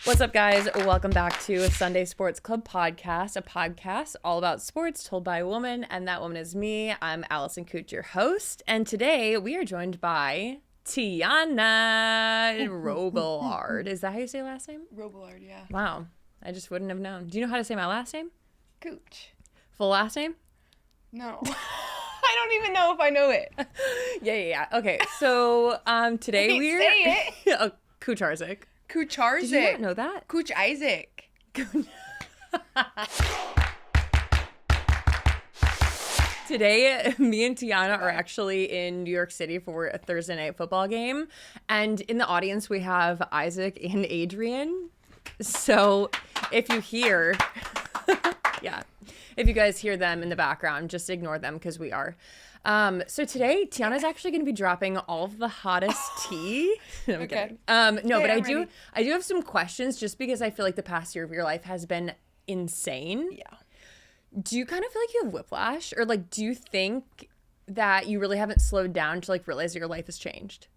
What's up, guys? Welcome back to Sunday Sports Club podcast, a podcast all about sports told by a woman, and that woman is me. I'm Allison Cooch, your host, and today we are joined by Tianna Robillard. Is that how you say your last name? Robillard, yeah. Wow, I just wouldn't have known. Do you know how to say my last name? Cooch. Full last name? No. I don't even know if I know it. Yeah. Okay, so today we're... Say it. Oh, Kucharzik. Kucharzik. Did you not know that? Cooch Isaac. Today, me and Tianna are actually in New York City for a Thursday night football game. And in the audience, we have Isaac and Adrien. So if you hear, if you guys hear them in the background, just ignore them because we are. So today, Tianna's actually going to be dropping all of the hottest tea. No, I'm kidding. No, but I do have some questions just because I feel like the past year of your life has been insane. Yeah. Do you kind of feel like you have whiplash, or like, do you think that you really haven't slowed down to like realize that your life has changed?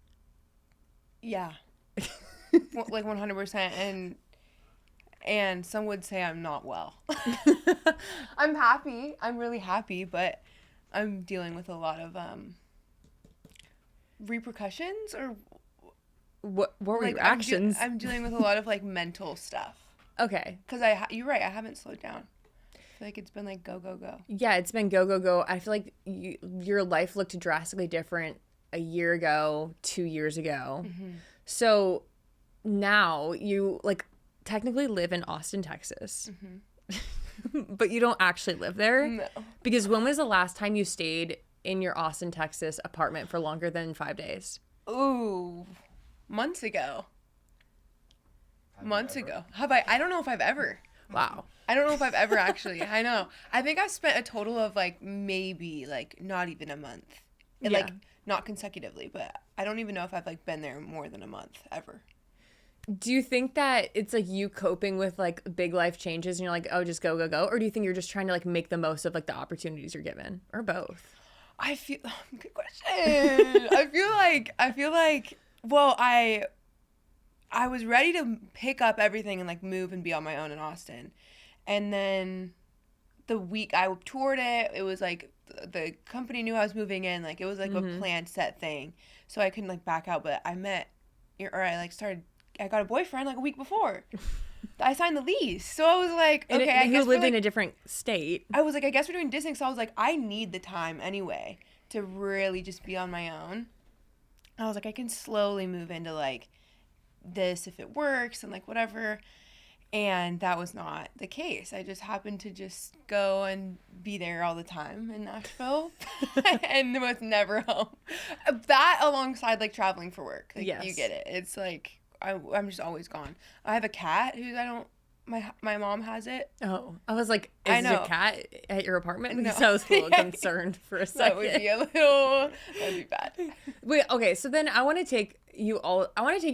Yeah. Like 100%. And some would say I'm not well. I'm happy. I'm really happy, but I'm dealing with a lot of repercussions, or What were like your actions? I'm dealing with a lot of like mental stuff. Okay. Because you're right, I haven't slowed down. I feel like it's been like go, go, go. Yeah, it's been go, go, go. I feel like your life looked drastically different a year ago, 2 years ago. Mm-hmm. So now you like technically live in Austin, Texas. Mm-hmm. But you don't actually live there. No. Because when was the last time you stayed in your Austin, Texas apartment for longer than 5 days? Ooh, months ago. Months ago. Have I? I don't know if I've ever. Wow. I don't know if I've ever actually. I know. I think I've spent a total of like maybe like not even a month. And like not consecutively, but I don't even know if I've like been there more than a month ever. Do you think that it's like you coping with like big life changes and you're like, oh, just go, go, go? Or do you think you're just trying to like make the most of like the opportunities you're given, or both? Good question. I feel like, well, I was ready to pick up everything and like move and be on my own in Austin. And then the week I toured it was like the company knew I was moving in. Like it was like a planned set thing. So I couldn't like back out. But I got a boyfriend like a week before. I signed the lease. So I was like, okay, I guess you lived in a different state. I was like, I guess we're doing distance. So I was like, I need the time anyway to really just be on my own. I was like, I can slowly move into like this if it works and like whatever. And that was not the case. I just happened to just go and be there all the time in Nashville and was never home. That alongside like traveling for work. Like, yes. You get it. It's like I'm just always gone. I have a cat my mom has it. Oh, I was like, is your cat at your apartment? Because No. I was a little concerned for a second. That'd be bad. Wait, okay, so then I want to take you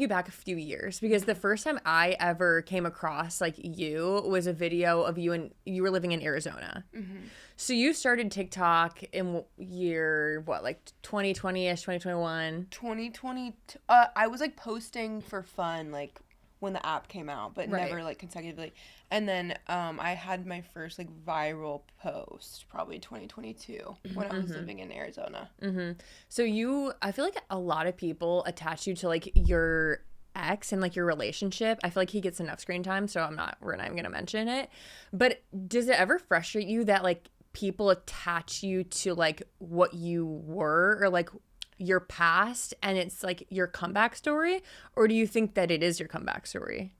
back a few years, because the first time I ever came across like you was a video of you, and you were living in Arizona. Mm-hmm. So you started TikTok in year, what, like 2020-ish, 2021? 2020. I was like posting for fun, like when the app came out, but never like consecutively. And then I had my first like viral post probably 2022 when I was living in Arizona. Mm-hmm. So I feel like a lot of people attach you to like your ex and like your relationship. I feel like he gets enough screen time, so we're not even gonna mention it. But does it ever frustrate you that like people attach you to like what you were, or like your past, and it's like your comeback story? Or do you think that it is your comeback story?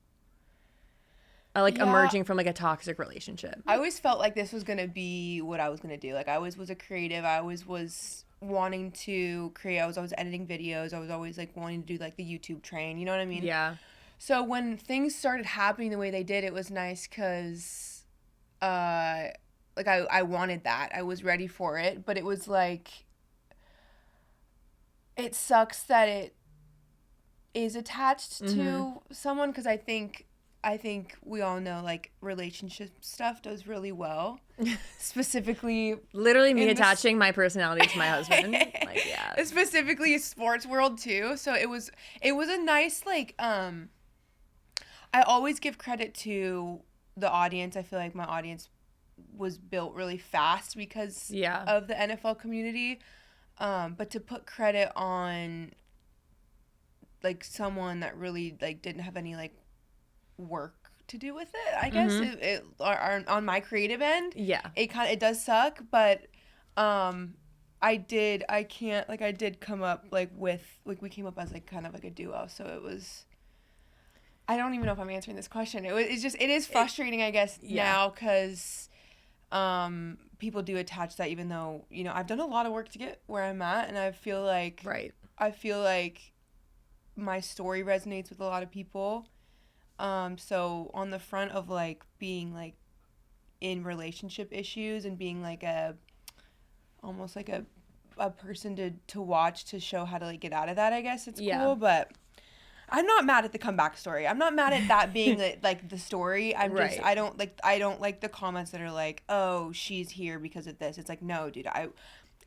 Emerging from like a toxic relationship. I always felt like this was gonna be what I was gonna do. Like I always was a creative. I always was wanting to create. I was always editing videos. I was always like wanting to do like the YouTube train. You know what I mean? Yeah. So when things started happening the way they did, it was nice because like I wanted that. I was ready for it. But it was like, it sucks that it is attached to someone, because I think we all know like relationship stuff does really well. Specifically, literally me attaching my personality to my husband. Like, yeah. Specifically sports world too. So it was a nice like I always give credit to the audience. I feel like my audience was built really fast because of the NFL community. But to put credit on like someone that really like didn't have any like work to do with it, I guess on my creative end, it does suck, but I did come up like with like we came up as like kind of like a duo, so it was. I don't even know if I'm answering this question. It is frustrating, I guess, now because people do attach that, even though, you know, I've done a lot of work to get where I'm at, and I feel like my story resonates with a lot of people. So on the front of like being like in relationship issues and being like almost like a person to watch to show how to like get out of that, I guess it's cool, but I'm not mad at the comeback story. I'm not mad at that being like the story. I'm just I don't like the comments that are like, oh, she's here because of this. It's like, no, dude,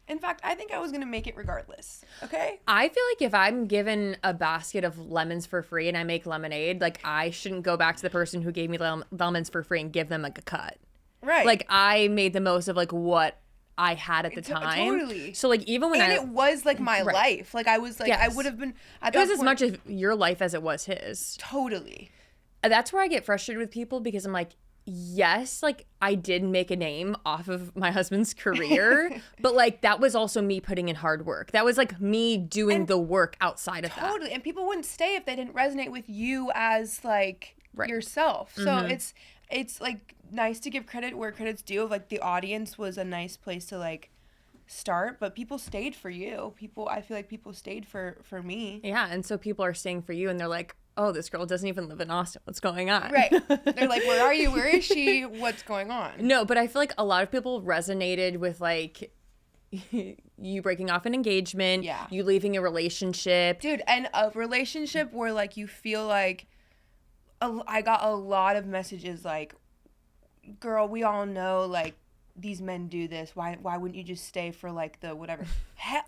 in fact, I think I was going to make it regardless. Okay? I feel like if I'm given a basket of lemons for free and I make lemonade, like I shouldn't go back to the person who gave me lemons for free and give them like a cut. Right. Like I made the most of like what I had at the time. Totally. So like even when it was like my life. Like I was like I would have been at that it was as much of your life as it was his. Totally. That's where I get frustrated with people because I'm like, yes, like I did make a name off of my husband's career, but like that was also me putting in hard work. That was like me doing the work outside of that. Totally. And people wouldn't stay if they didn't resonate with you as like yourself. So it's like nice to give credit where credit's due. Of like the audience was a nice place to like start, but people stayed for you. I feel like people stayed for me. Yeah, and so people are staying for you and they're like, oh, this girl doesn't even live in Austin. What's going on? Right. They're like, where are you? Where is she? What's going on? No, but I feel like a lot of people resonated with like you breaking off an engagement, you leaving a relationship. Dude, and a relationship where like you feel like I got a lot of messages like, girl, we all know like these men do this. Why wouldn't you just stay for like the whatever?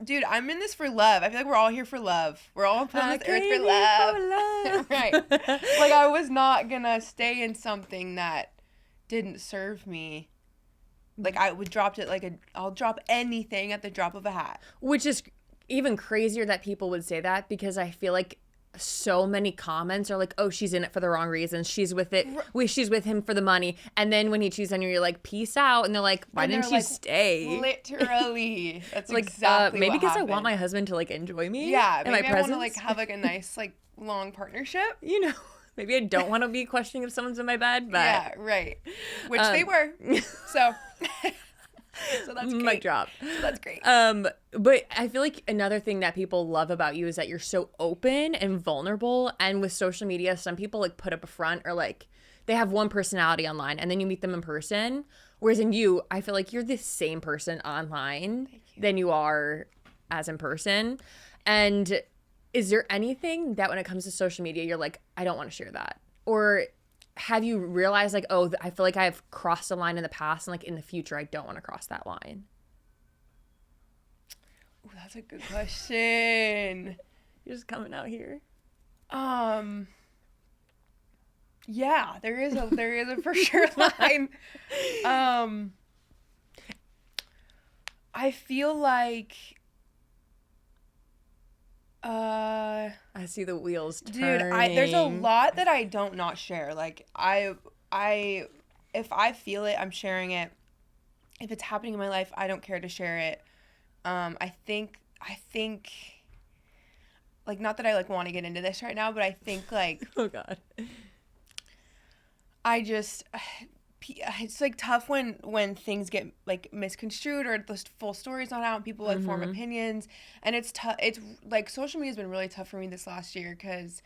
Dude, I'm in this for love. I feel like we're all here for love. We're all put on this earth for love. Right. Like I was not gonna stay in something that didn't serve me. Like I would drop it like I'll drop anything at the drop of a hat. Which is even crazier that people would say that because I feel like so many comments are like, oh, she's in it for the wrong reasons. She's with him for the money. And then when he cheats on you, you're like, peace out. And they're like, why didn't you stay? Literally. That's like, exactly maybe because I happened. want my husband to like enjoy me. Yeah. And maybe my I want to like have like a nice like long partnership. You know, maybe I don't want to be questioning if someone's in my bed, but yeah, right. Which they were. So that's great. Mic drop. So that's great. But I feel like another thing that people love about you is that you're so open and vulnerable. And with social media, some people like put up a front or like they have one personality online and then you meet them in person. Whereas in you, I feel like you're the same person online than you are as in person. And is there anything that when it comes to social media, you're like, I don't want to share that? Or have you realized like, oh, I feel like I've crossed a line in the past and like in the future, I don't want to cross that line? Ooh, that's a good question. You're just coming out here. Yeah, there is a for sure line. I feel like I see the wheels turning. Dude, there's a lot that I don't not share. Like if I feel it, I'm sharing it. If it's happening in my life, I don't care to share it. I think like, not that I like want to get into this right now, but I think like oh god. It's like tough when things get like misconstrued or the full story's not out and people like form opinions, and it's tough. It's like social media has been really tough for me this last year because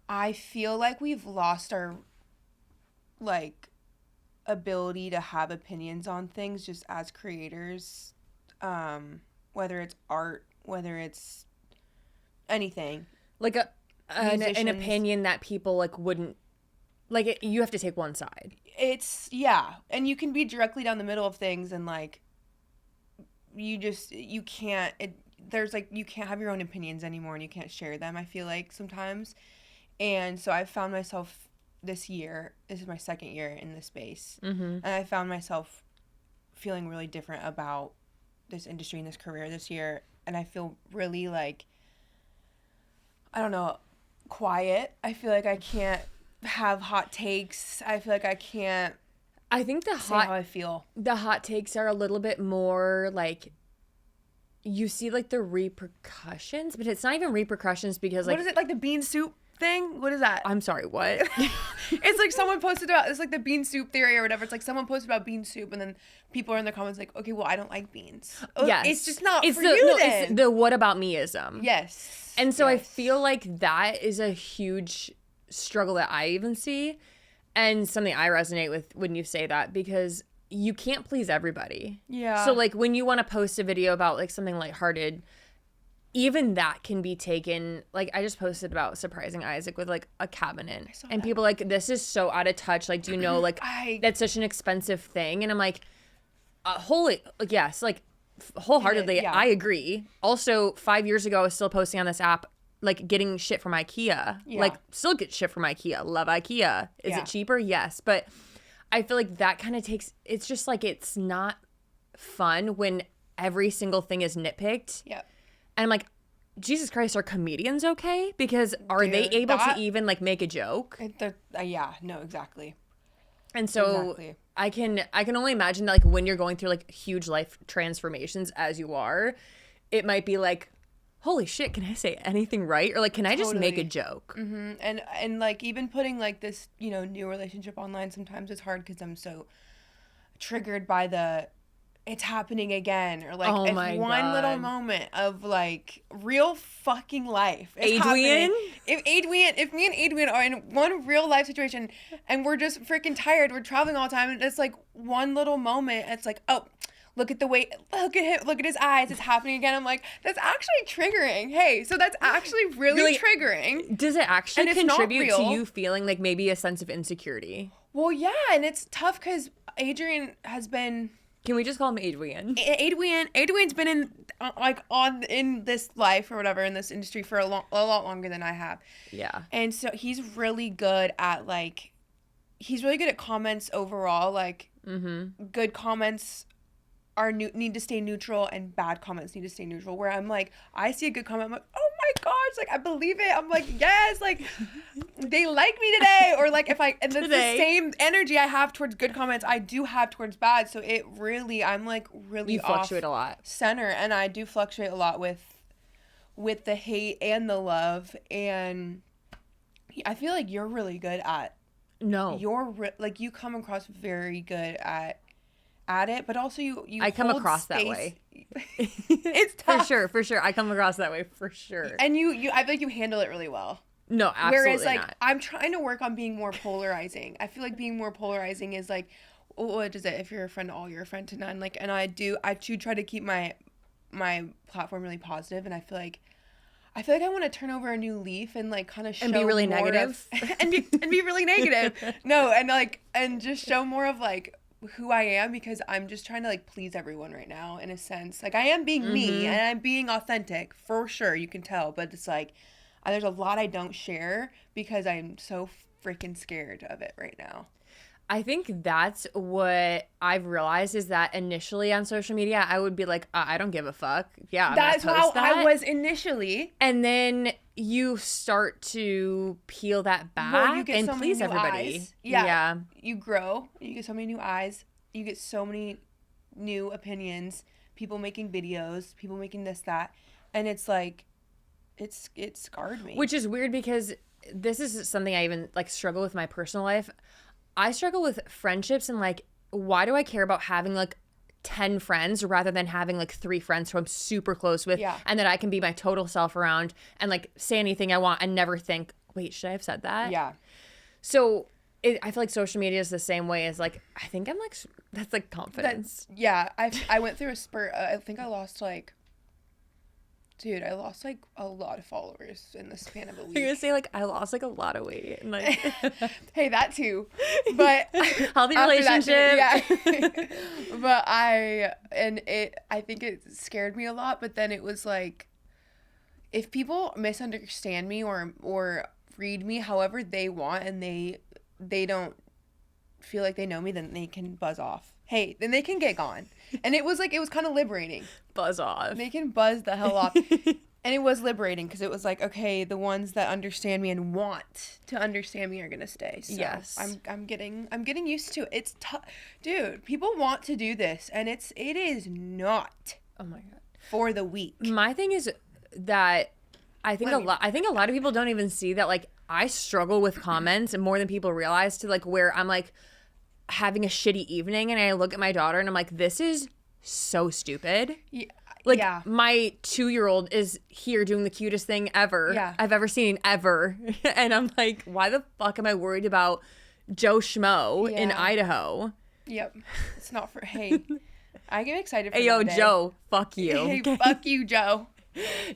I feel like we've lost our like ability to have opinions on things just as creators, whether it's art, whether it's anything, like an opinion that people like wouldn't like. You have to take one side. It's and you can be directly down the middle of things and like you can't have your own opinions anymore and you can't share them, I feel like sometimes. And so I found myself this year, this is my second year in this space, Mm-hmm. and I found myself feeling really different about this industry and this career this year, and I feel really like, I don't know, quiet. I feel like I can't have hot takes. I feel like I can't I think say how I feel. the hot takes are a little bit more like, you see like the repercussions, but it's not even repercussions because like, What is it, like the bean soup thing? What is that? I'm sorry, what? It's like someone posted about, it's like the bean soup theory or whatever. It's like someone posted about bean soup, and then people are in the comments like, okay, well, I don't like beans. Oh, Yes. it's just not It's for the, you no, then. it's the what about meism. Yes. And so I Yes. feel like that is a huge struggle that I even see, and something I resonate with when you say that, because you can't please everybody. Yeah. So like when you want to post a video about like something lighthearted, even that can be taken, like I just posted about surprising Isaac with like a cabinet, and that. people like, this is so out of touch, like, do you know, like that's such an expensive thing, and I'm like, holy, like, yes, like wholeheartedly, Yeah. I agree. Also, 5 years ago I was still posting on this app like getting shit from IKEA. Yeah. Like still get shit from IKEA. Love IKEA. Is Yeah. it cheaper? Yes. But I feel like that kind of takes, it's just like, it's not fun when every single thing is nitpicked. Yep. And I'm like, Jesus Christ, are comedians okay? Because are they Dude, able that- to even like make a joke? Yeah, no, exactly. And so Exactly. I can only imagine that like when you're going through like huge life transformations as you are, it might be like, holy shit, can I say anything right? Or like, can I just make a Totally. joke? Mm-hmm. And like even putting like this, new relationship online, sometimes it's hard because I'm so triggered by the it's happening again, or like Oh if my one little God. moment of like real fucking life is Adrien? happening. If me and Adrien are in one real life situation and we're just freaking tired, we're traveling all the time, and it's like one little moment, it's like, oh, look at the way, look at him, look at his eyes, it's happening again. I'm like, that's actually triggering. Hey, so that's actually really triggering. Does it actually And it's not contribute to real. you feeling like maybe a sense of insecurity? Well, yeah, and it's tough because Adrien has been. Can we just call him Adrien? Adrien's been in this life or whatever, in this industry for a lot longer than I have. Yeah. And so he's really good at comments overall. Like, good comments need to stay neutral, and bad comments need to stay neutral. Where I'm like, I see a good comment, I'm like, oh my gosh, like I believe it. I'm like, yes, like they like me today. Or like and it's the same energy I have towards good comments I do have towards bad. So it really, I'm like really You fluctuate off a lot. center, and I do fluctuate a lot with the hate and the love. And I feel like you're really good at you come across very good at it, but also you I come hold across that space. way. It's tough. For sure. I come across that way for sure. And I feel like you handle it really well. No, absolutely Whereas like not. I'm trying to work on being more polarizing. I feel like being more polarizing is like, what is it? If you're a friend to all, you're a friend to none. Like, and I do try to keep my platform really positive, and I feel like I want to turn over a new leaf and like kind of show And be really more negative. and be really negative. No, and just show more of like who I am, because I'm just trying to like please everyone right now, in a sense. Like I am being me, and I'm being authentic for sure, you can tell, but it's like there's a lot I don't share because I'm so freaking scared of it right now. I think that's what I've realized, is that initially on social media, I would be like, I don't give a fuck. Yeah, I'm That's gonna how post that. I was initially. And then you start to peel that back Well, you get and so many please new everybody. eyes. Yeah. You grow. You get so many new eyes. You get so many new opinions. People making videos. People making this, that, and it's like, it scarred me. Which is weird, because this is something I even like struggle with in my personal life. I struggle with friendships, and like, why do I care about having like 10 friends rather than having like 3 friends who I'm super close with, and that I can be my total self around and like say anything I want and never think, wait, should I have said that? Yeah. So I feel like social media is the same way as like, I think I'm like, that's like confidence. I went through a spurt. I think I lost like a lot of followers in the span of a week. You're gonna say like, I lost like a lot of weight, and like, hey, that too, but healthy after that relationship. too, yeah. But I think it scared me a lot. But then it was like, if people misunderstand me or read me however they want, and they they don't feel like they know me, then they can buzz off. Hey, then they can get gone. And it was kind of liberating. Buzz off. They can buzz the hell off. And it was liberating because it was like, okay, the ones that understand me and want to understand me are gonna stay. So yes. I'm getting used to it. It's tough, dude. People want to do this, and it is not. Oh my God. For the weak. My thing is that I think a lot of people don't even see that, like, I struggle with comments more than people realize, to like where I'm like having a shitty evening and I look at my daughter and I'm like, this is so stupid. Yeah. Like, my 2-year-old is here doing the cutest thing ever I've ever seen, ever. And I'm like, why the fuck am I worried about Joe Schmo in Idaho? Yep. It's not for, hey, I get excited for hey, yo, Joe, fuck you. Hey, fuck you, Joe.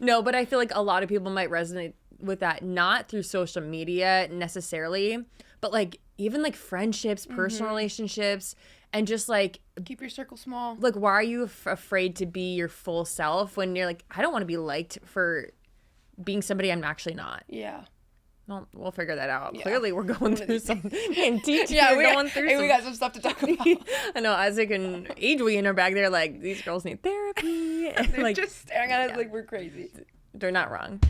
No, but I feel like a lot of people might resonate with that, not through social media necessarily, but like even like friendships, personal relationships, and just like keep your circle small. Like, why are you afraid to be your full self when you're like, I don't want to be liked for being somebody I'm actually not. Yeah. Well, we'll figure that out. Yeah. Clearly, we're going through some. And teach, we got some stuff to talk about. I know Isaac and Adrien are back there like, these girls need therapy. They're like, just staring at us like we're crazy. They're not wrong.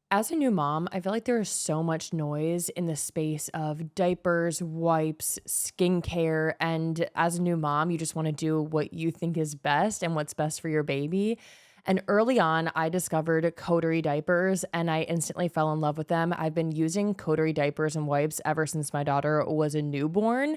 As a new mom, I feel like there is so much noise in the space of diapers, wipes, skincare, and as a new mom, you just want to do what you think is best and what's best for your baby. And early on, I discovered Coterie diapers and I instantly fell in love with them. I've been using Coterie diapers and wipes ever since my daughter was a newborn.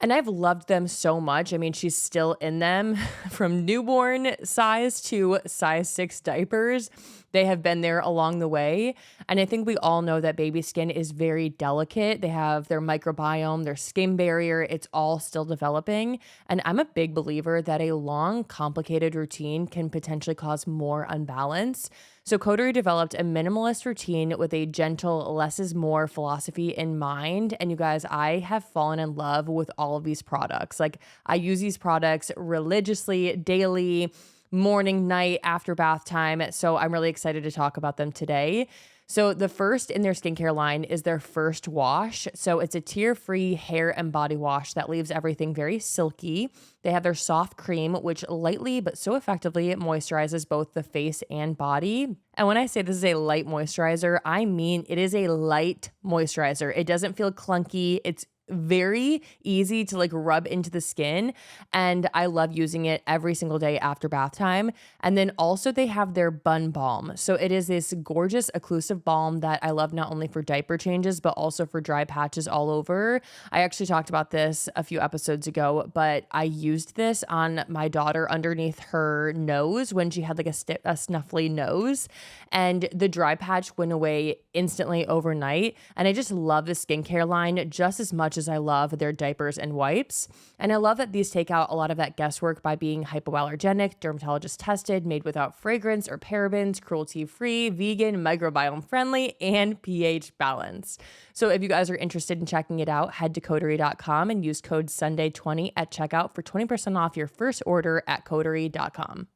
And I've loved them so much. I mean, she's still in them from newborn size to size 6 diapers. They have been there along the way. And I think we all know that baby skin is very delicate. They have their microbiome, their skin barrier. It's all still developing. And I'm a big believer that a long, complicated routine can potentially cause more unbalance. So Coterie developed a minimalist routine with a gentle, less is more philosophy in mind. And you guys, I have fallen in love with all of these products. Like, I use these products religiously, daily, morning, night, after bath time. So I'm really excited to talk about them today. So the first in their skincare line is their first wash. So it's a tear-free hair and body wash that leaves everything very silky. They have their soft cream, which lightly but so effectively moisturizes both the face and body. And when I say this is a light moisturizer, I mean it is a light moisturizer. It doesn't feel clunky. It's very easy to like rub into the skin, and I love using it every single day after bath time. And then also they have their bun balm. So it is this gorgeous occlusive balm that I love not only for diaper changes but also for dry patches all over. I actually talked about this a few episodes ago, but I used this on my daughter underneath her nose when she had like a snuffly nose, and the dry patch went away instantly overnight. And I just love the skincare line just as much as I love their diapers and wipes. And I love that these take out a lot of that guesswork by being hypoallergenic, dermatologist tested, made without fragrance or parabens, cruelty-free, vegan, microbiome friendly, and pH balanced. So if you guys are interested in checking it out, head to coterie.com and use code Sunday20 at checkout for 20% off your first order at coterie.com.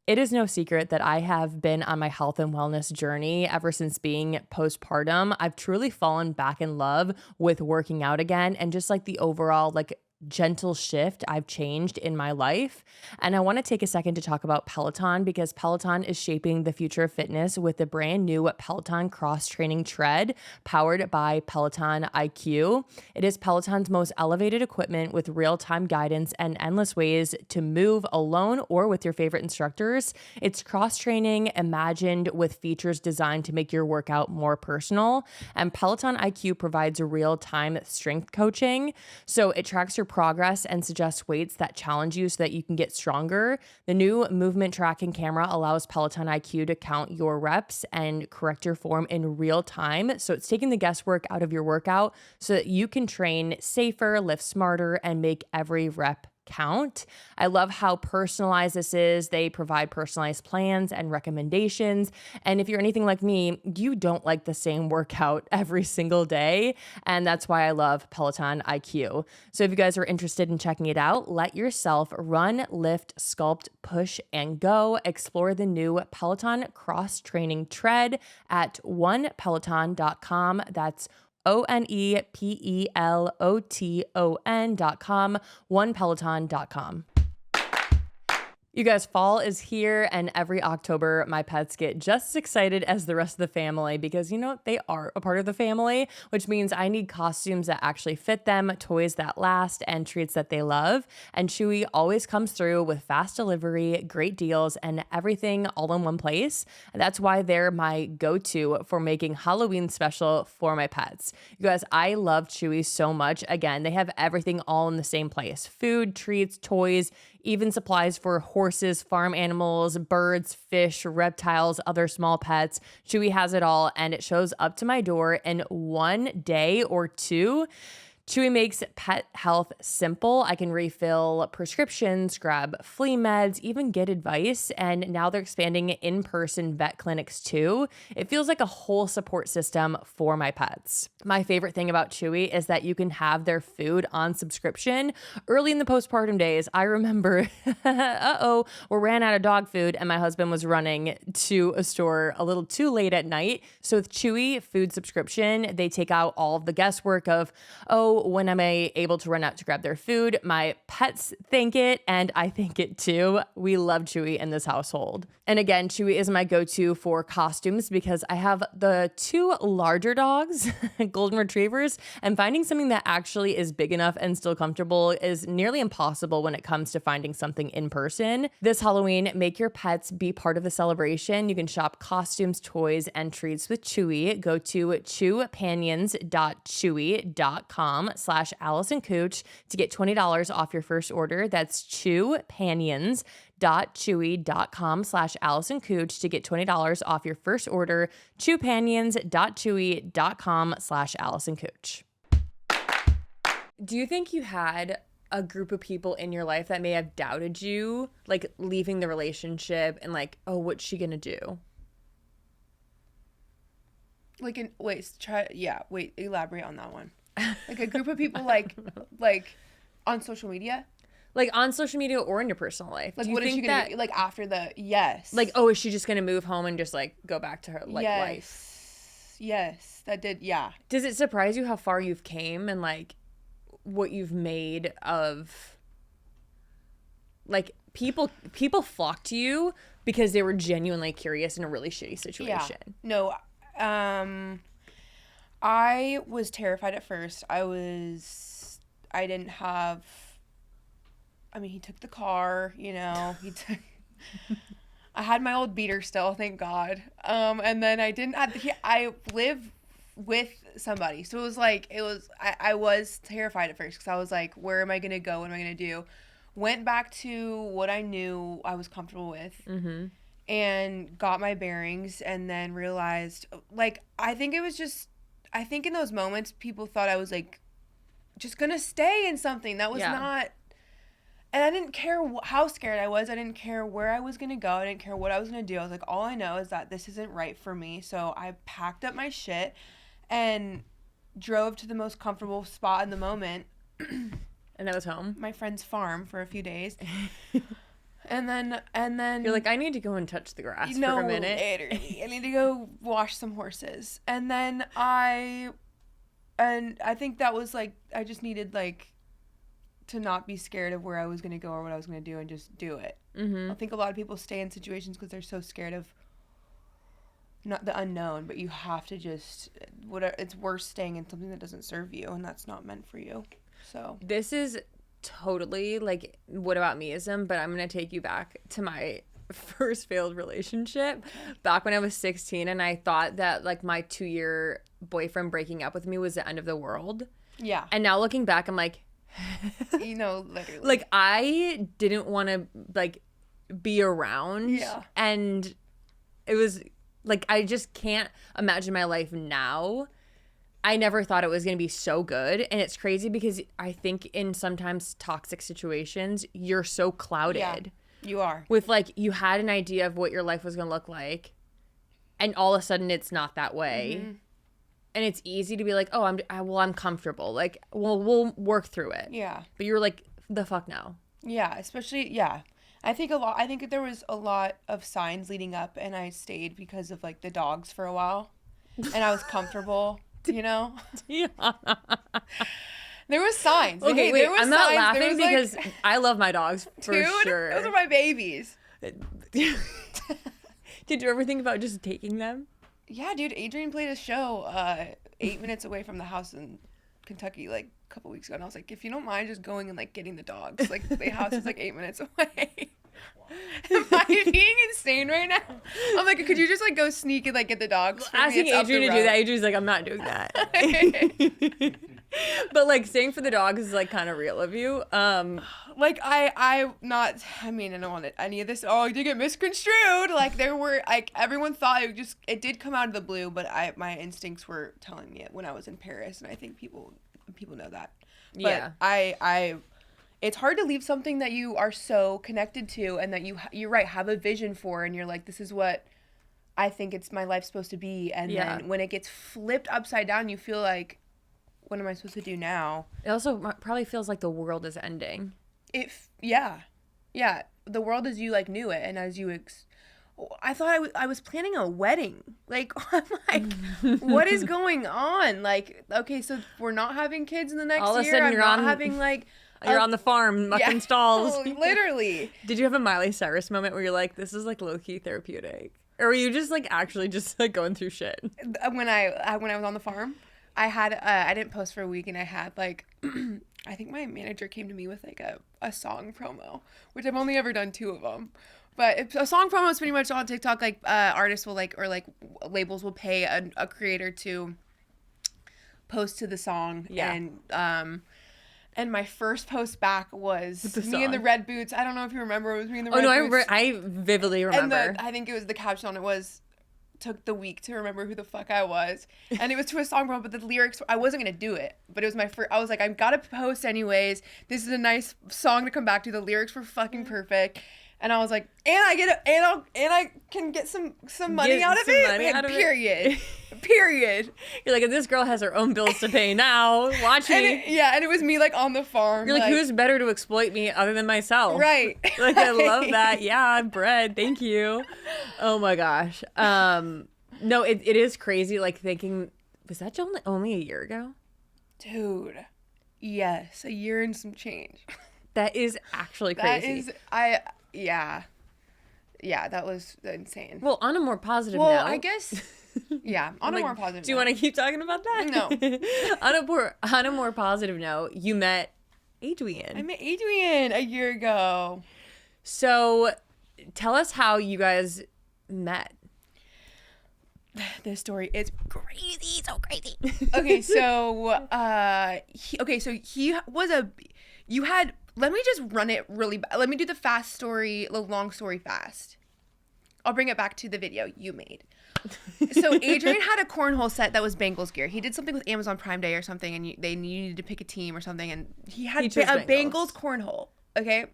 It is no secret that I have been on my health and wellness journey ever since being postpartum. I've truly fallen back in love with working out again, and just like the overall like gentle shift I've changed in my life. And I want to take a second to talk about Peloton, because Peloton is shaping the future of fitness with the brand new Peloton cross training tread powered by Peloton IQ. It is Peloton's most elevated equipment with real-time guidance and endless ways to move alone or with your favorite instructors. It's cross training imagined with features designed to make your workout more personal. And Peloton IQ provides real-time strength coaching. So it tracks your progress and suggests weights that challenge you so that you can get stronger. The new movement tracking camera allows Peloton IQ to count your reps and correct your form in real time. So it's taking the guesswork out of your workout so that you can train safer, lift smarter, and make every rep count. I love how personalized this is. They provide personalized plans and recommendations. And if you're anything like me, you don't like the same workout every single day. And that's why I love Peloton IQ. So if you guys are interested in checking it out, let yourself run, lift, sculpt, push, and go. Explore the new Peloton cross-training tread at onepeloton.com. That's onepeloton.com, onepeloton.com. You guys, fall is here, and every October, my pets get just as excited as the rest of the family because, you know, they are a part of the family, which means I need costumes that actually fit them, toys that last, and treats that they love. And Chewy always comes through with fast delivery, great deals, and everything all in one place. And that's why they're my go-to for making Halloween special for my pets. You guys, I love Chewy so much. Again, they have everything all in the same place: food, treats, toys, even supplies for horses, farm animals, birds, fish, reptiles, other small pets. Chewy has it all, and it shows up to my door in one day or two. Chewy makes pet health simple. I can refill prescriptions, grab flea meds, even get advice. And now they're expanding in-person vet clinics too. It feels like a whole support system for my pets. My favorite thing about Chewy is that you can have their food on subscription. Early in the postpartum days, I remember, we ran out of dog food and my husband was running to a store a little too late at night. So with Chewy food subscription, they take out all of the guesswork of, when am I able to run out to grab their food? My pets think it, and I think it too. We love Chewy in this household. And again, Chewy is my go-to for costumes because I have the two larger dogs, golden retrievers, and finding something that actually is big enough and still comfortable is nearly impossible when it comes to finding something in person. This Halloween, make your pets be part of the celebration. You can shop costumes, toys, and treats with Chewy. Go to chewpanions.chewy.com/Allison Cooch to get $20 off your first order. That's chewpanions.chewy.com/Allison Cooch to get $20 off your first order. chewpanions.chewy.com/Allison Cooch. Do you think you had a group of people in your life that may have doubted you, like leaving the relationship and like, oh, what's she gonna do? Elaborate on that one. Like a group of people like on social media? Like on social media or in your personal life. Like, do you what is think she gonna that, do? Like after the, yes. like, oh, is she just gonna move home and just like go back to her life? Yes, that did, yeah. Does it surprise you how far you've came and like what you've made of, like, people flock to you because they were genuinely curious in a really shitty situation? Yeah. No, I was terrified at first. He took the car, you know, I had my old beater still, thank God. And then I live with somebody. So I was terrified at first because I was like, where am I going to go? What am I going to do? Went back to what I knew I was comfortable with. Mm-hmm. And got my bearings and then realized, like, I think in those moments people thought I was like just gonna stay in something that was not, and I didn't care how scared I was. I didn't care where I was gonna go. I didn't care what I was gonna do. I was like, all I know is that this isn't right for me. So I packed up my shit and drove to the most comfortable spot in the moment. And that was home? My friend's farm for a few days. And then you're like, I need to go and touch the grass for a minute. I need to go wash some horses. And then I think that was like, I just needed like to not be scared of where I was going to go or what I was going to do and just do it. Mm-hmm. I think a lot of people stay in situations because they're so scared of not the unknown, but you have to just, it's worse staying in something that doesn't serve you and that's not meant for you. So this is totally like what about meism, but I'm gonna take you back to my first failed relationship back when I was 16, and I thought that like my 2-year boyfriend breaking up with me was the end of the world. Yeah. And now looking back, I'm like, you know, literally, like I didn't want to like be around. Yeah. And it was like I just can't imagine my life now I never thought it was going to be so good. And it's crazy because I think in sometimes toxic situations, you're so clouded. Yeah, you are. With like, you had an idea of what your life was going to look like. And all of a sudden it's not that way. Mm-hmm. And it's easy to be like, oh, I'm comfortable. Like, we'll work through it. Yeah. But you're like, the fuck no. Yeah, especially, yeah. I think there was a lot of signs leading up, and I stayed because of like the dogs for a while. And I was comfortable. You know? Yeah. There was signs. Okay, wait, I'm not laughing because I love my dogs for sure. Those are my babies. Did you ever think about just taking them? Yeah, dude. Adrien played a show 8 minutes away from the house in Kentucky like a couple weeks ago. And I was like, if you don't mind just going and like getting the dogs. Like the house is like 8 minutes away. Am I being insane right now? I'm like, could you just like go sneak and like get the dogs? Asking Adrien to do that, Adrien's like, I'm not doing that. But like staying for the dogs is like kind of real of you. Like I don't want any of this. Oh, you did get misconstrued. Like there were like everyone thought it did come out of the blue, but my instincts were telling me it when I was in Paris, and I think people know that. But yeah. It's hard to leave something that you are so connected to and that you're right, have a vision for, and you're like, this is what I think it's my life supposed to be. And then when it gets flipped upside down, you feel like, what am I supposed to do now? It also probably feels like the world is ending. Yeah. The world as you like knew it, and as you I thought I was planning a wedding. Like, I'm like, what is going on? Like, okay, so we're not having kids in the next year. All of a sudden you're on the farm mucking stalls. Literally. Did you have a Miley Cyrus moment where you're like, this is like low-key therapeutic? Or were you just like actually just like going through shit? When I was on the farm, I had I didn't post for a week, and I had like I think my manager came to me with like a song promo, which I've only ever done 2 of them. But a song promo is pretty much on TikTok. Like artists will like, or like labels will pay a creator to post to the song. Yeah. And my first post back was me in the red boots. I don't know if you remember. It was me in the red boots. I vividly remember. And I think it was the caption on it was, took the week to remember who the fuck I was. And it was to a song promo, but the lyrics, I wasn't going to do it. But it was my first, I was like, I've got to post anyways. This is a nice song to come back to. The lyrics were fucking perfect. And I was like, and I can get some money out of it. Period. Period. You're like, if this girl has her own bills to pay now, watch me. And it was me like on the farm. You're like, who's better to exploit me other than myself? Right. Like, I love that. Yeah, bread. Thank you. Oh my gosh. No, it is crazy. Like thinking, was that only a year ago? Dude. Yes, a year and some change. That is actually crazy. Yeah, that was insane. Well, on a more positive note. Well, I guess, yeah, on a more positive note. Do you want to keep talking about that? No. on a more positive note, you met Adrien. I met Adrien a year ago. So, tell us how you guys met. This story is crazy, so crazy. Okay, so, he was let me just run it really let me do the long story fast. I'll bring it back to the video you made. So Adrien had a cornhole set that was Bengals gear. He did something with Amazon Prime Day or something, and they needed to pick a team or something, and he had a Bengals cornhole, okay?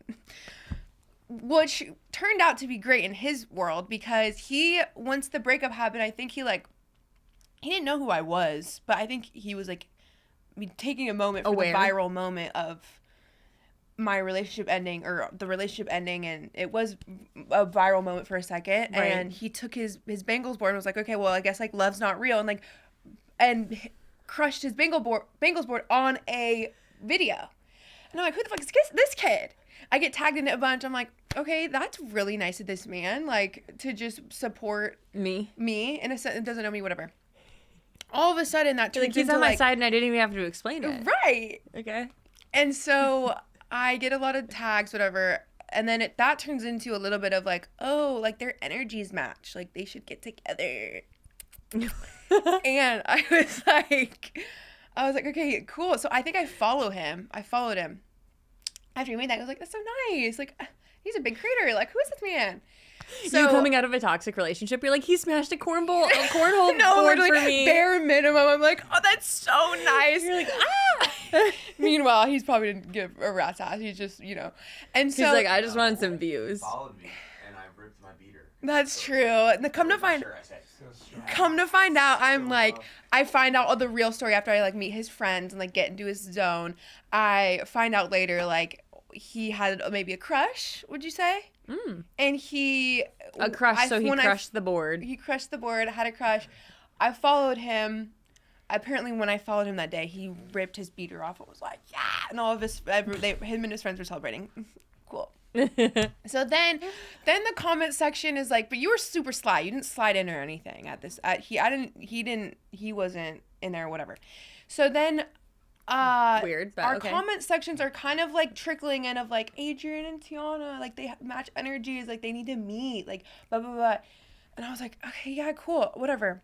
Which turned out to be great in his world because once the breakup happened, I think he didn't know who I was, but I think he was like taking a moment for the viral moment of my relationship ending, or the relationship ending, and it was a viral moment for a second. Right. And he took his Bengals board and was like, okay, well, I guess like love's not real, and crushed his Bengals board on a video. And I'm like, who the fuck is this kid? I get tagged in it a bunch. I'm like, okay, that's really nice of this man, like to just support me in a sense. It doesn't know me, whatever. All of a sudden that turns into he's on my side and I didn't even have to explain it. Right. Okay. And so I get a lot of tags, whatever, and then that turns into a little bit of like, oh, like their energies match, like they should get together. And I was like, okay, cool. So I think I followed him. After he made that, I was like, that's so nice. Like, he's a big creator. Like, who is this man? So, you coming out of a toxic relationship, you're like, he smashed a cornhole no, board literally, for me. bare minimum. I'm like, oh, that's so nice. You're like, ah. Meanwhile, he's probably didn't give a rat's ass. He's just, and so He's like, I just wanted some views. Followed me, and I ripped my beater. that's true. And come to find out, I'm like, I find out all the real story after I like meet his friends and like get into his zone. I find out later like he had maybe a crush. Would you say? And he A crush, so he crushed the board. He crushed the board. Had a crush. I followed him. Apparently, when I followed him that day, he ripped his beater off and was like, "Yeah!" And all of him and his friends were celebrating. Cool. So then the comment section is like, "But you were super sly. You didn't slide in or anything at this. He wasn't in there or whatever." So then. Weird, but our okay. comment sections are kind of like trickling in of like Adrien and Tianna, like they match energies, like they need to meet, like blah blah blah, and I was like, okay, yeah, cool, whatever.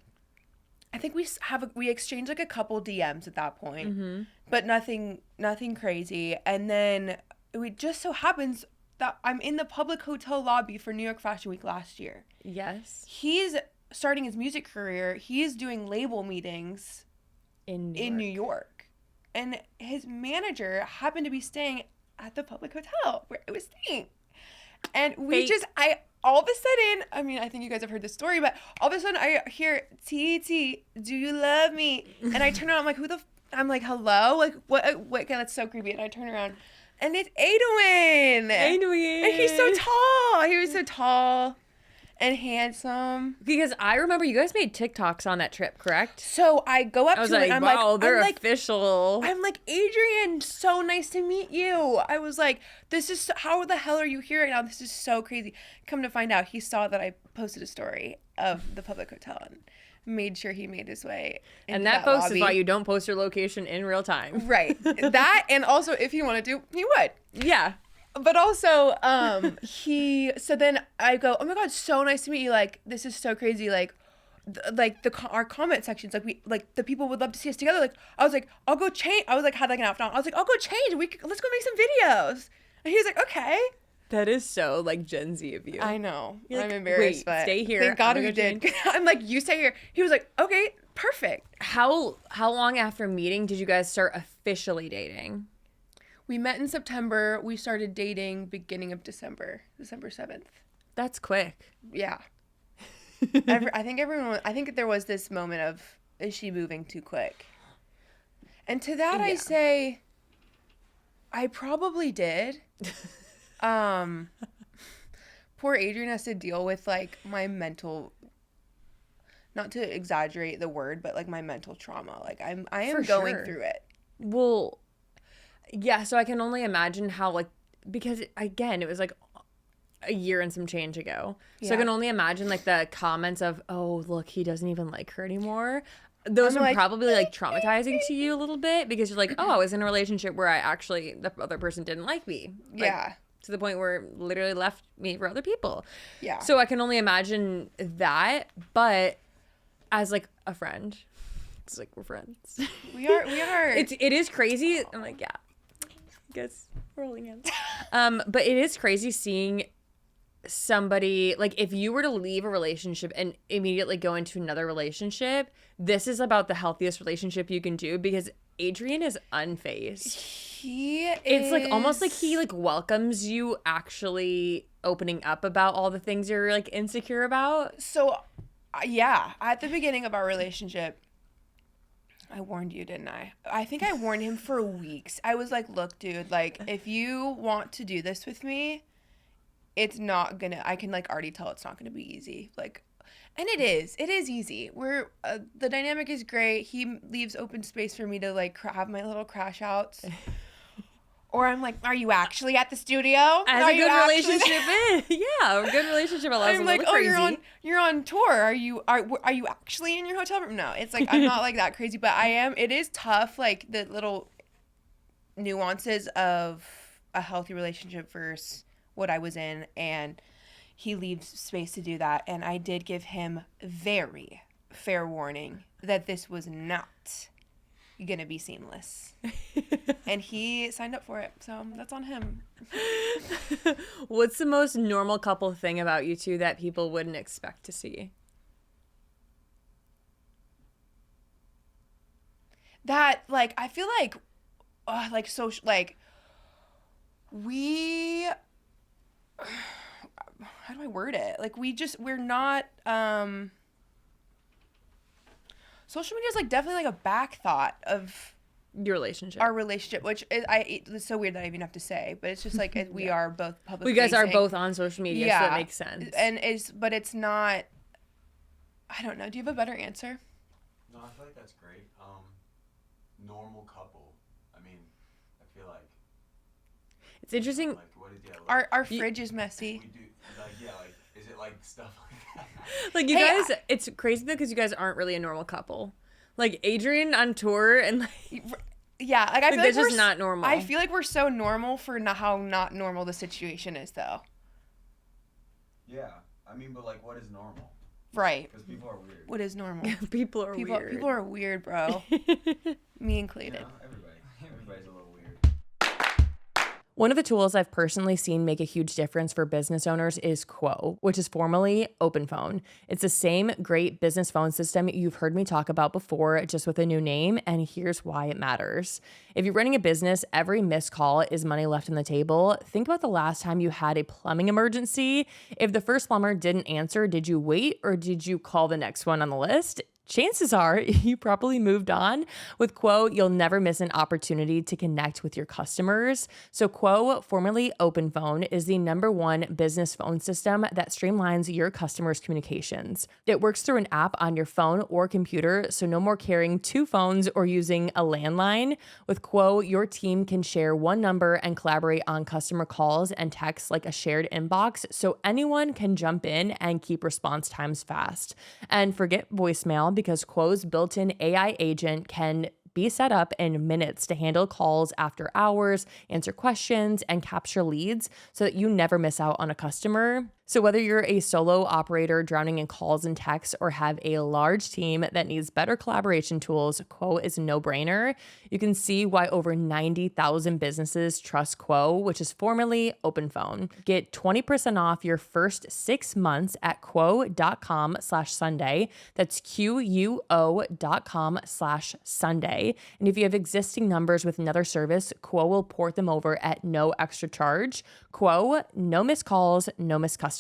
I think we exchanged like a couple DMs at that point, but nothing crazy. And then it just so happens that I'm in the public hotel lobby for New York Fashion Week last year. Yes. He's starting his music career. He's doing label meetings In New York. And his manager happened to be staying at the public hotel where I was staying. And all of a sudden, I mean, I think you guys have heard this story, but all of a sudden I hear, T, do you love me? And I turn around, I'm like, I'm like, hello? Like, what? God, that's so creepy. And I turn around, and it's Adrien. And he's so tall. He was so tall and handsome. Because I remember you guys made TikToks on that trip, correct? So I go up I was to like, it, and I'm wow, like, they're official. I'm like, Adrien, so nice to meet you. I was like, how the hell are you here right now? This is so crazy. Come to find out, he saw that I posted a story of the public hotel and made sure he made his way into And that post lobby. is why you don't post your location in real time. Right. That, and also if he wanted to, he would. Yeah. But also, so then I go, oh my God, so nice to meet you. Like, this is so crazy. Like, our comment sections, like the people would love to see us together. Like, I was like, I'll go change. I was like, had like an outfit on. I was like, I'll go change. Let's go make some videos. And he was like, okay. That is so like Gen Z of you. I know. You're I'm like, embarrassed, wait, but stay here. thank God I'm we gonna did. I'm like, you stay here. He was like, okay, perfect. How long after meeting did you guys start officially dating? We met in September. We started dating beginning of December 7th. That's quick. Yeah. I think there was this moment of, is she moving too quick? And to that I say, I probably did. Poor Adrien has to deal with like my mental, not to exaggerate the word, but like my mental trauma. Like I am going through it. Well, yeah, so I can only imagine how like, because again, it was like a year and some change ago. So I can only imagine like the comments of, oh, look, he doesn't even like her anymore. Those are probably like traumatizing to you a little bit because you're like, oh, I was in a relationship where the other person didn't like me. Like, Yeah. To the point where it literally left me for other people. Yeah. So I can only imagine that, but as like a friend, it's like we're friends. We are. It is crazy. I'm like, yeah, I guess we're holding hands. But it is crazy seeing somebody, like if you were to leave a relationship and immediately go into another relationship, this is about the healthiest relationship you can do because Adrien is unfazed. It's like almost like he like welcomes you actually opening up about all the things you're like insecure about. So, yeah, at the beginning of our relationship, I warned you, didn't I? I think I warned him for weeks. I was like, look, dude, like if you want to do this with me, it's not gonna, I can like already tell it's not gonna be easy. Like, and it is easy. We're, the dynamic is great. He leaves open space for me to like have my little crash outs. Or I'm like, are you actually at the studio? As a good relationship is. Yeah, a good relationship allows I'm a like, little crazy. you're on tour. Are you actually in your hotel room? No, it's like, I'm not like that crazy, but I am. It is tough, like the little nuances of a healthy relationship versus what I was in, and he leaves space to do that. And I did give him very fair warning that this was not gonna be seamless. And he signed up for it, so that's on him. What's the most normal couple thing about you two that people wouldn't expect to see? That, like, I feel like social, like, we, how do I word it? Like, we're not, social media is, like, definitely, like, a back thought of Your relationship. our relationship, which is, it's so weird that I even have to say, but it's just, like, we are both public You guys are facing. both on social media, so that makes sense. And but it's not, I don't know. Do you have a better answer? No, I feel like that's great. Normal couple. I mean, I feel like It's interesting. like what is like, Our fridge is messy. we do like is it like stuff like that? Like you Hey, guys, it's crazy though because you guys aren't really a normal couple. Like Adrien on tour and like Yeah, like I feel like that's we're just not normal. I feel like we're so normal for how not normal the situation is, though. Yeah, I mean, but like, what is normal? Right. Because people are weird. What is normal? people are weird. People are weird, bro. Me You included. know, everybody's a little weird. One of the tools I've personally seen make a huge difference for business owners is Quo, which is formerly OpenPhone. It's the same great business phone system you've heard me talk about before, just with a new name, and here's why it matters. If you're running a business, every missed call is money left on the table. Think about the last time you had a plumbing emergency. If the first plumber didn't answer, did you wait or did you call the next one on the list? Chances are you probably moved on. With Quo, you'll never miss an opportunity to connect with your customers. So Quo, formerly OpenPhone, is the #1 business phone system that streamlines your customers' communications. It works through an app on your phone or computer, so no more carrying 2 phones or using a landline. With Quo, your team can share one number and collaborate on customer calls and texts like a shared inbox, so anyone can jump in and keep response times fast. And forget voicemail, because Quo's built-in AI agent can be set up in minutes to handle calls after hours, answer questions, and capture leads so that you never miss out on a customer. So whether you're a solo operator drowning in calls and texts or have a large team that needs better collaboration tools, Quo is a no-brainer. You can see why over 90,000 businesses trust Quo, which is formerly OpenPhone. Get 20% off your first 6 months at quo.com/Sunday. That's QUO.com/Sunday. And if you have existing numbers with another service, Quo will port them over at no extra charge. Quo, no missed calls, no missed customers.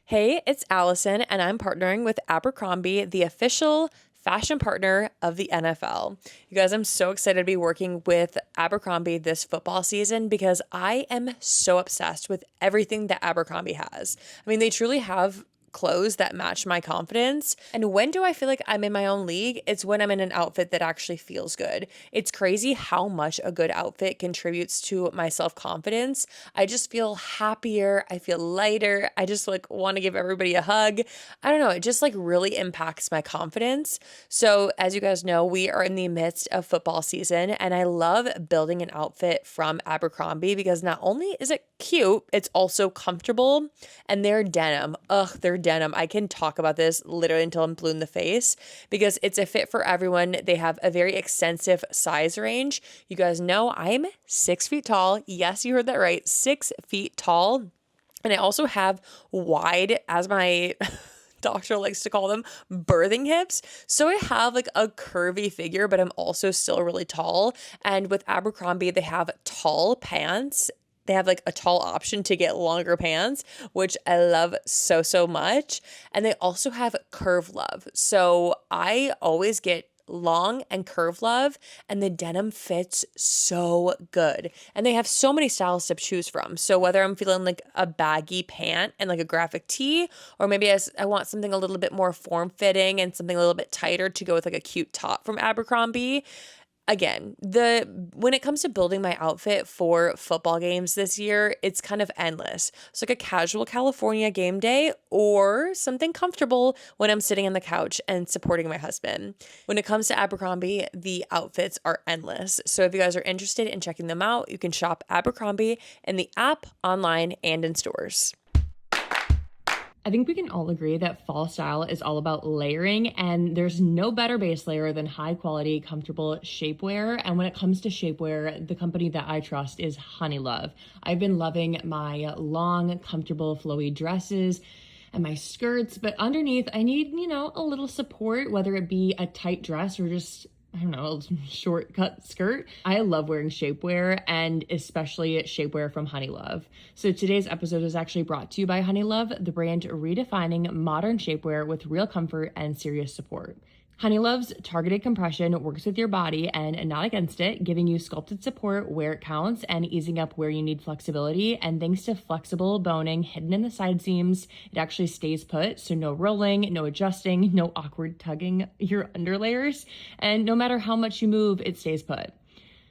Hey, it's Allison, and I'm partnering with Abercrombie, the official fashion partner of the NFL. You guys, I'm so excited to be working with Abercrombie this football season because I am so obsessed with everything that Abercrombie has. I mean, they truly have clothes that match my confidence. And when do I feel like I'm in my own league? It's when I'm in an outfit that actually feels good. It's crazy how much a good outfit contributes to my self-confidence. I just feel happier. I feel lighter. I just like want to give everybody a hug. I don't know. It just like really impacts my confidence. So as you guys know, we are in the midst of football season, and I love building an outfit from Abercrombie because not only is it cute, it's also comfortable, and they're denim. They're denim. I can talk about this literally until I'm blue in the face because it's a fit for everyone. They have a very extensive size range. You guys know I'm 6 feet tall. Yes, you heard that right. 6 feet tall. And I also have wide, as my doctor likes to call them, birthing hips. So I have like a curvy figure, but I'm also still really tall. And with Abercrombie, they have tall pants. They have like a tall option to get longer pants, which I love so, so much. And they also have curve love. So I always get long and curve love, and the denim fits so good. And they have so many styles to choose from. So whether I'm feeling like a baggy pant and like a graphic tee, or maybe I want something a little bit more form-fitting and something a little bit tighter to go with like a cute top from Abercrombie. Again, when it comes to building my outfit for football games this year, it's kind of endless. It's like a casual California game day or something comfortable when I'm sitting on the couch and supporting my husband. When it comes to Abercrombie, the outfits are endless. So if you guys are interested in checking them out, you can shop Abercrombie in the app, online, and in stores. I think we can all agree that fall style is all about layering, and there's no better base layer than high quality, comfortable shapewear. And when it comes to shapewear, the company that I trust is Honeylove. I've been loving my long, comfortable, flowy dresses and my skirts, but underneath I need, a little support, whether it be a tight dress or just, I don't know, a short-cut skirt. I love wearing shapewear, and especially shapewear from Honeylove. So today's episode is actually brought to you by Honeylove, the brand redefining modern shapewear with real comfort and serious support. Honeylove's targeted compression works with your body and not against it, giving you sculpted support where it counts and easing up where you need flexibility. And thanks to flexible boning hidden in the side seams, it actually stays put. So no rolling, no adjusting, no awkward tugging your underlayers. And no matter how much you move, it stays put.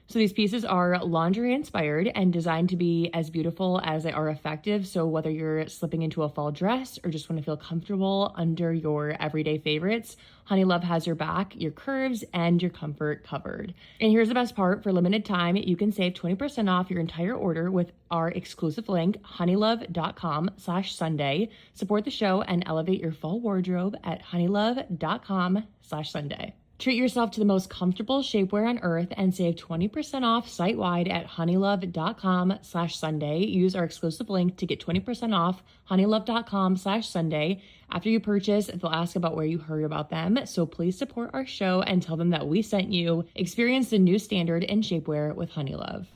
So these pieces are lingerie inspired and designed to be as beautiful as they are effective. So whether you're slipping into a fall dress or just want to feel comfortable under your everyday favorites, Honeylove has your back, your curves, and your comfort covered. And here's the best part. For limited time, you can save 20% off your entire order with our exclusive link, honeylove.com/Sunday. Support the show and elevate your fall wardrobe at honeylove.com/Sunday. Treat yourself to the most comfortable shapewear on earth and save 20% off site-wide at honeylove.com/Sunday. Use our exclusive link to get 20% off honeylove.com/Sunday. After you purchase, they'll ask about where you heard about them. So please support our show and tell them that we sent you. Experience the new standard in shapewear with Honeylove.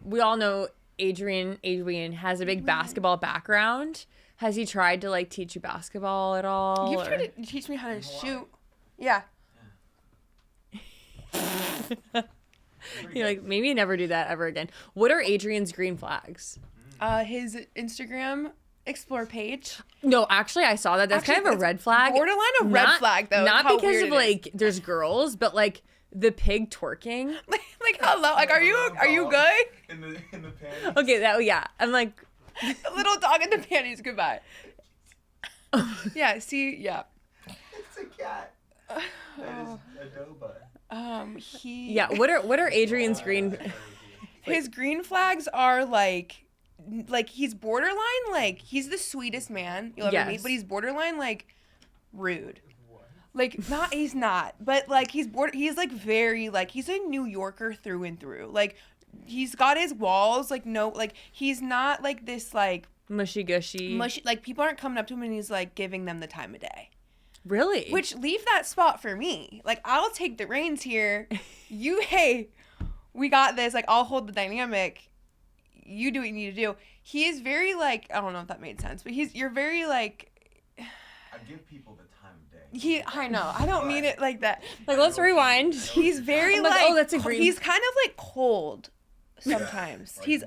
We all know Adrien has a big basketball background. Has he tried to teach you basketball at all? You've tried to teach me how to shoot. Yeah. You're maybe never do that ever again. What are Adrien's green flags? His Instagram explore page. No, actually, I saw that. That's kind of a red flag. Borderline a red flag, though. Not because of there's girls, but the pig twerking. Hello, are you good? In the panties. Okay, I'm a little dog in the panties. Goodbye. Yeah. See. Yeah. It's a cat. That is Adobe. Yeah. What are Adrien's green? His green flags are he's borderline he's the sweetest man you'll ever meet, but he's borderline rude. He's not, but he's very he's a New Yorker through and through. He's got his walls, he's not this mushy gushy. People aren't coming up to him and he's giving them the time of day. Really? Which, leave that spot for me. I'll take the reins here. Hey, we got this. I'll hold the dynamic. You do what you need to do. He is very I don't know if that made sense, but you're very I give people the time of day. I know. I don't mean it like that. Let's rewind. He's very oh, that's a green. He's kind of cold sometimes. He's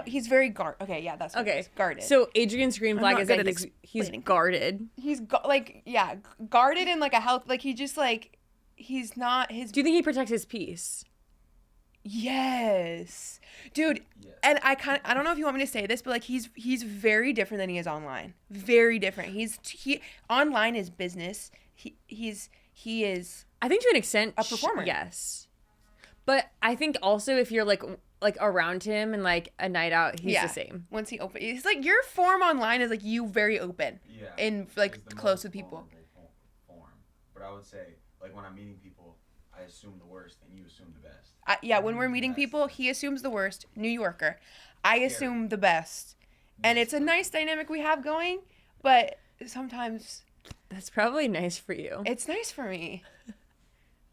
he's very guarded. Okay, yeah, that's what it is. Guarded. So Adrien's green flag is that he's guarded. He's guarded in a health. He just he's not his. Do you think he protects his peace? Yes, dude. Yes. And I don't know if you want me to say this, but he's very different than he is online. Very different. He online is business. He is. I think to an extent a performer. Yes. But I think also if you're around him and a night out, he's the same. Once he opens, it's your form online is you very open. Yeah. And close with people. Form. But I would say when I'm meeting people, I assume the worst and you assume the best. When we're meeting people, he assumes the worst. New Yorker. I assume the best. And it's a nice dynamic we have going, but sometimes that's probably nice for you. It's nice for me.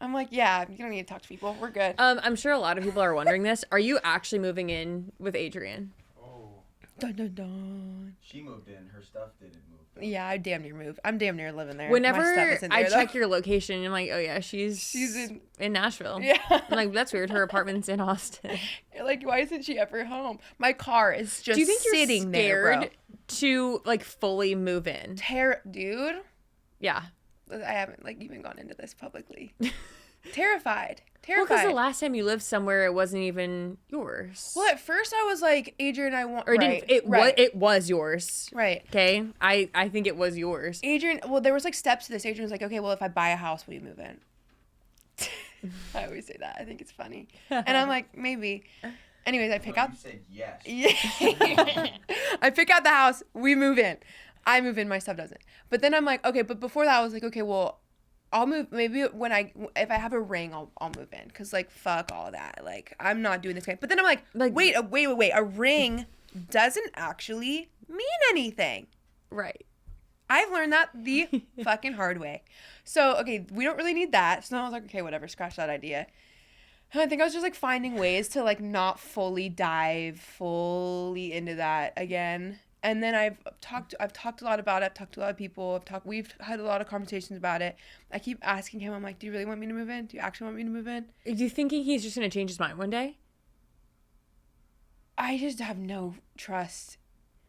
I'm yeah, you don't need to talk to people. We're good. I'm sure a lot of people are wondering this. Are you actually moving in with Adrien? Oh. Dun, dun, dun. She moved in. Her stuff didn't move. Yeah, I damn near moved. I'm damn near living there. Whenever My stuff isn't there, check your location, I'm oh yeah, she's in Nashville. Yeah. I'm that's weird. Her apartment's in Austin. Why isn't she ever home? My car is just Do you think you're sitting scared there, to fully move in? Dude. Yeah. I haven't even gone into this publicly. Terrified. Well, because the last time you lived somewhere, it wasn't even yours. Well, at first I was Adrien, I want. Or it was yours. Right. Okay. I think it was yours. Adrien. Well, there was steps to this. Adrien was okay, well, if I buy a house, will you move in? I always say that. I think it's funny, and I'm maybe. Anyways, I pick out. You said yes. Yeah. I pick out the house. We move in. I move in. My stuff doesn't. But then I'm like, okay. But before that, I was like, okay, well, I'll move. Maybe if I have a ring, I'll move in. Cause like fuck all that. Like I'm not doing this kind. But then I'm like wait. A ring doesn't actually mean anything. Right. I've learned that the fucking hard way. So, okay, we don't really need that. So then I was like, okay, whatever, scratch that idea. And I think I was just like finding ways to like not fully dive fully into that again. And then I've talked a lot about it. I've talked to a lot of people. We've had a lot of conversations about it. I keep asking him, I'm like, do you really want me to move in? Do you actually want me to move in? Do you think he's just going to change his mind one day? I just have no trust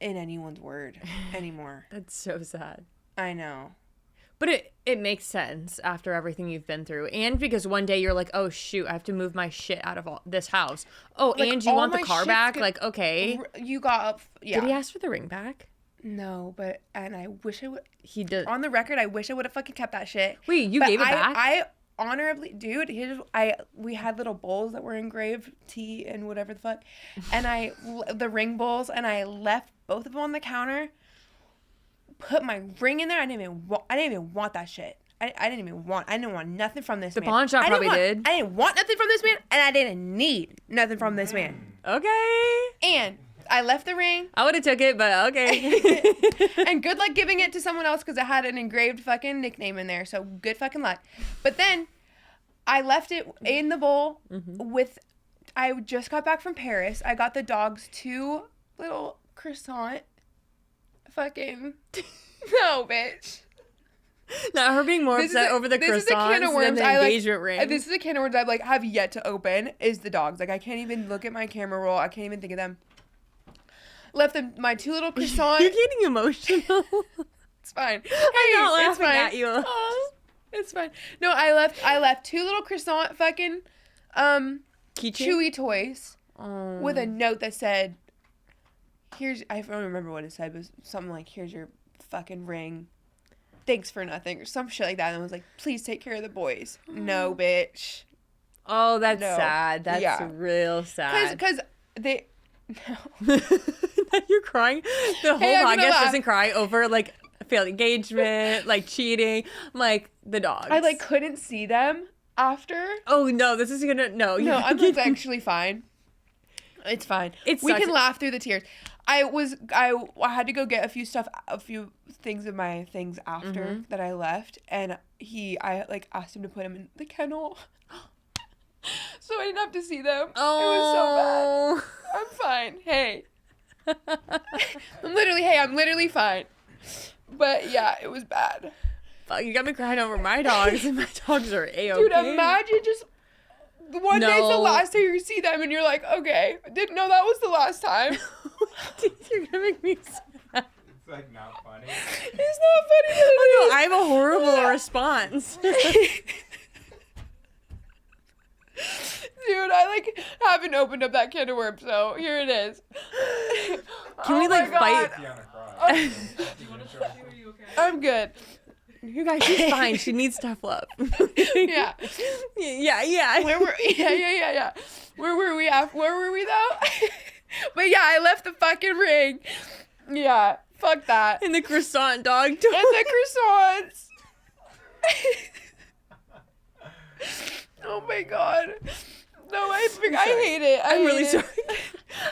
in anyone's word anymore. That's so sad. I know. But it makes sense after everything you've been through. And because one day you're like, oh, shoot, I have to move my shit out of this house. Oh, like, and you want the car back? Like, okay. You got up. Yeah. Did he ask for the ring back? No, and I wish I would. He did. On the record, I wish I would have fucking kept that shit. Wait, you gave it back? I honorably, dude, we had little bowls that were engraved T and whatever the fuck. And the ring bowls, and I left both of them on the counter. Put my ring in there. I didn't even want that shit. I didn't want nothing from this man. The pawn shop probably did. I didn't want nothing from this man, and I didn't need nothing from this man. Okay. And I left the ring. I would have took it, but okay. And good luck giving it to someone else because it had an engraved fucking nickname in there. So good fucking luck. But then I left it in the bowl with. I just got back from Paris. I got the dogs 2 little croissant. Fucking no, bitch. Not her being more upset over the croissants than the engagement ring. This is a can of worms I have yet to open. Is the dogs. Like I can't even look at my camera roll. I can't even think of them. Left them my 2 little croissants. You're getting emotional. It's fine. I'm not laughing it's fine. at you. It's fine. No, I left 2 little croissant fucking Chewy toys with a note that said, I don't remember what it said, but it was something like, here's your fucking ring. Thanks for nothing, or some shit like that. And I was like, please take care of the boys. No, bitch. Oh, that's sad. That's real sad. Because they... No. You're crying. The whole podcast doesn't cry over, like, failed engagement, like, cheating, like, the dogs. I, like, couldn't see them after. Oh, no, this is gonna... No, I'm actually fine. It's fine. We can laugh through the tears. I had to go get a few things of my things after that I left, and I like asked him to put them in the kennel, so I didn't have to see them. Oh. It was so bad. I'm fine. Hey, I'm literally fine. But yeah, it was bad. Fuck, you got me crying over my dogs, and my dogs are A-okay. Dude, imagine just. One day's the last time you see them, and you're like, okay, didn't know that was the last time. You're gonna make me sad. It's like not funny. It's not funny. Oh no, I have a horrible response. Dude, I like haven't opened up that can of worms, so here it is. Can we like fight? I'm good. You guys, she's fine. She needs tough love. Yeah. Yeah. Where were we though? But yeah, I left the fucking ring. Yeah. Fuck that. And the croissant dog toy. And the croissants. Oh my god. No, I hate it. I'm really sorry.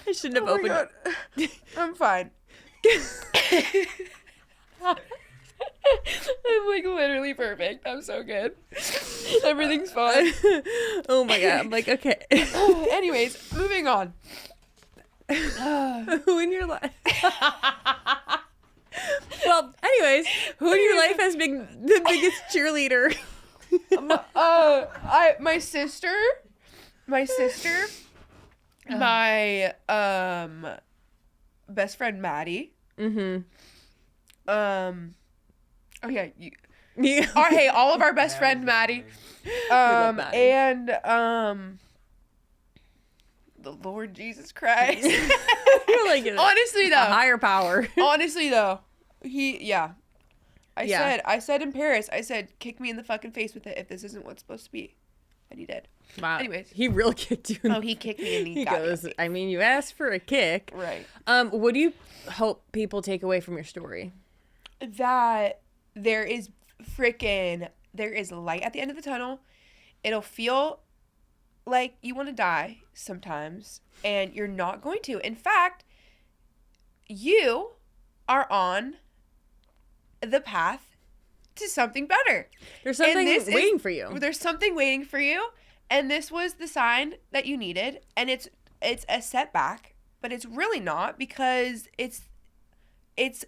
I shouldn't have opened it. I'm fine. I'm like literally perfect. I'm so good. Everything's fine. Oh my god. I'm like, okay. Anyways, moving on. Who in your life? Well, anyways, who in your life has been the biggest cheerleader? My sister, my best friend Maddie. Oh yeah, hey, all of our best friend Maddie. And the Lord Jesus Christ. Honestly though, a higher power. Honestly though, I said in Paris, I said, kick me in the fucking face with it if this isn't what's supposed to be. but he did. Wow. Anyways. He really kicked you. Oh, he kicked me and he got goes, me. I mean, you asked for a kick. Right. What do you hope people take away from your story? That there is light at the end of the tunnel. It'll feel like you want to die sometimes, and you're not going to. In fact, you are on the path to something better. There's something waiting for you. There's something waiting for you, and this was the sign that you needed, and it's a setback, but it's really not, because it's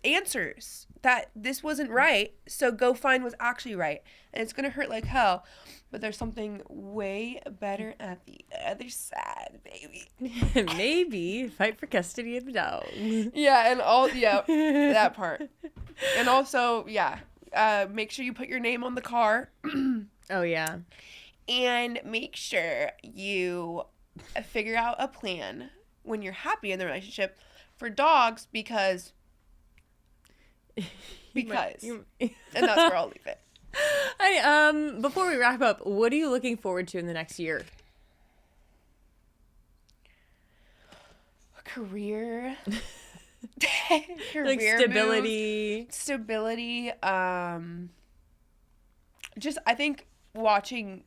answers that this wasn't right, so go find what's actually right. And it's gonna hurt like hell, but there's something way better at the other side, baby. Maybe fight for custody of the dog. Yeah, and that part. And also, make sure you put your name on the car. Oh yeah. And make sure you figure out a plan when you're happy in the relationship for dogs, because and that's where I'll leave it. Before we wrap up, what are you looking forward to in the next year? Career Like stability. Stability. Just, I think watching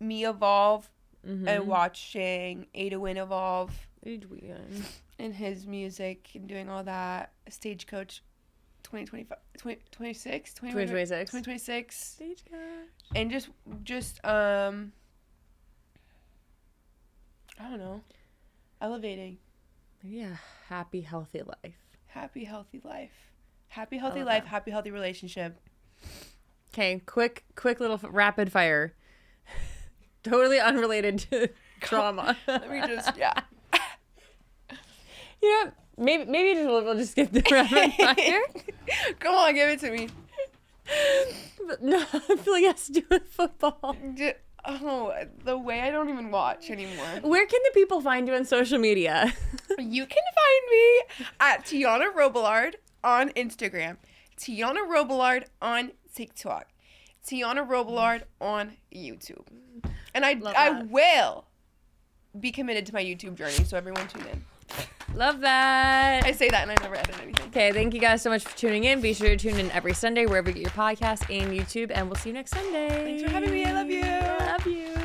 me evolve and watching Adrien evolve in his music and doing all that. Stagecoach 2026. Stagecoach. And just I don't know, elevating. Yeah, happy, healthy life. Happy, healthy life. Happy, healthy life. that. Happy, healthy relationship. Okay, quick little rapid fire. Totally unrelated to trauma. Let me just, You know, maybe we'll just skip the rapid fire. Come on, give it to me. But no, I feel like it has to do with football. The way I don't even watch anymore. Where can the people find you on social media? You can find me at Tianna Robillard on Instagram, Tianna Robillard on TikTok, Tianna Robillard on YouTube. And I will be committed to my YouTube journey, so everyone tune in. Love that. I say that and I never edit anything. Okay, thank you guys so much for tuning in. Be sure to tune in every Sunday wherever you get your podcast and YouTube, and we'll see you next Sunday. Thanks for having me. I love you. I love you.